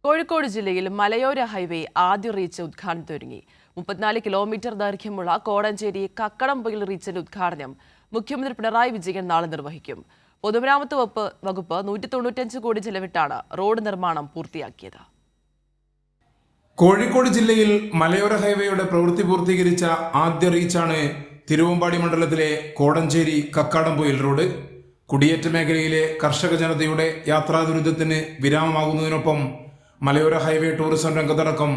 കോഴിക്കോട് ജില്ലയിൽ മലയോര ഹൈവേ ആദ്യ റീച്ച് ഉദ്ഘാടനത്തിനൊരുങ്ങി. 34 കിലോമീറ്റർ ദൈർഘ്യമുള്ള കോടഞ്ചേരി കക്കടംപൊയിൽ റീച്ചിന്റെ ഉദ്ഘാടനം മുഖ്യമന്ത്രി പിണറായി വിജയൻ നാളെ നിർവഹിക്കും. പൊതുമരാമത്ത് വകുപ്പ് 195 കോടി ചെലവിട്ടാണ് റോഡ് നിർമ്മാണം പൂർത്തിയാക്കിയത്. കോഴിക്കോട് ജില്ലയിൽ മലയോര ഹൈവേയുടെ പ്രവൃത്തി പൂർത്തീകരിച്ച ആദ്യ റീച്ചാണ് തിരുവമ്പാടി മണ്ഡലത്തിലെ കോടഞ്ചേരി കക്കാടംപൊയിൽ റോഡ്. കുടിയേറ്റ മേഖലയിലെ കർഷക ജനതയുടെ യാത്രാ ദുരിതത്തിന് വിരാമമാകുന്നതിനൊപ്പം മലയോര ഹൈവേ ടൂറിസം രംഗത്തടക്കം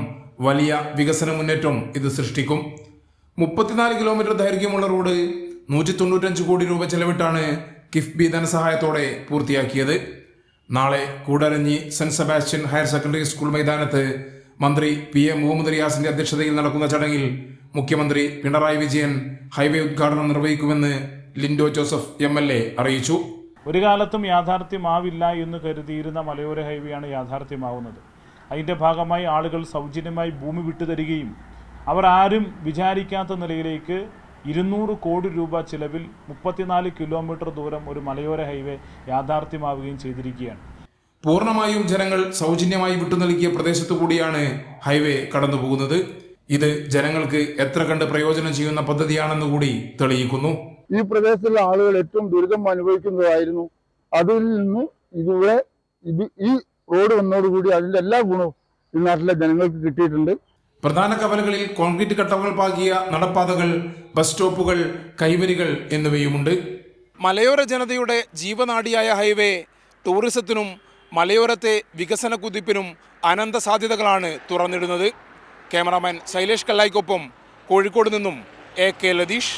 വലിയ വികസന മുന്നേറ്റം ഇത് സൃഷ്ടിക്കും. 34 കിലോമീറ്റർ ദൈർഘ്യമുള്ള റോഡ് 195 കോടി രൂപ ചെലവിട്ടാണ് കിഫ്ബി ധനസഹായത്തോടെ പൂർത്തിയാക്കിയത്. നാളെ Koodaranji saint Sebastian higher secondary school മൈതാനത്ത് മന്ത്രി PM മുഹമ്മദ് റിയാസിന്റെ അധ്യക്ഷതയിൽ നടക്കുന്ന ചടങ്ങിൽ മുഖ്യമന്ത്രി പിണറായി വിജയൻ ഹൈവേ ഉദ്ഘാടനം നിർവഹിക്കുമെന്ന് ലിൻഡോ ജോസഫ് MLA അറിയിച്ചു. ഒരു കാലത്തും യാഥാർത്ഥ്യമാവില്ല എന്ന് കരുതിയിരുന്ന മലയോര ഹൈവേയാണ് യാഥാർത്ഥ്യമാവുന്നത്. അതിൻ്റെ ഭാഗമായി ആളുകൾ സൗജന്യമായി ഭൂമി വിട്ടുതരികയും അവർ ആരും വിചാരിക്കാത്ത നിലയിലേക്ക് 200 കോടി രൂപ ചിലവിൽ 34 കിലോമീറ്റർ ദൂരം ഒരു മലയോര ഹൈവേ യാഥാർത്ഥ്യമാവുകയും ചെയ്തിരിക്കുകയാണ്. പൂർണ്ണമായും ജനങ്ങൾ സൗജന്യമായി വിട്ടു നൽകിയ പ്രദേശത്തു കൂടിയാണ് ഹൈവേ കടന്നുപോകുന്നത്. ഇത് ജനങ്ങൾക്ക് എത്ര കണ്ട് പ്രയോജനം ചെയ്യുന്ന പദ്ധതിയാണെന്ന് കൂടി തെളിയിക്കുന്നു. ഈ പ്രദേശത്തുള്ള ആളുകൾ ഏറ്റവും ദുരിതം അനുഭവിക്കുന്നതായിരുന്നു. അതിൽ നിന്ന് ഈ റോഡ് വന്നതോടുകൂടി അതിന്റെ എല്ലാ ഗുണവും ഈ നാട്ടിലെ ജനങ്ങൾക്ക് കിട്ടിയിട്ടുണ്ട്. പ്രധാന കവലകളിൽ കോൺക്രീറ്റ് കട്ടകൾ പാകിയ നടപ്പാതകൾ, ബസ് സ്റ്റോപ്പുകൾ, കൈവരികൾ എന്നിവയുമുണ്ട്. മലയോര ജനതയുടെ ജീവനാഡിയായ ഹൈവേ ടൂറിസത്തിനും മലയോരത്തെ വികസന കുതിപ്പിനും അനന്ത സാധ്യതകളാണ് തുറന്നിടുന്നത്. ക്യാമറാമാൻ ശൈലേഷ് കല്ലായിക്കൊപ്പം കോഴിക്കോട് നിന്നും AK ലതീഷ്.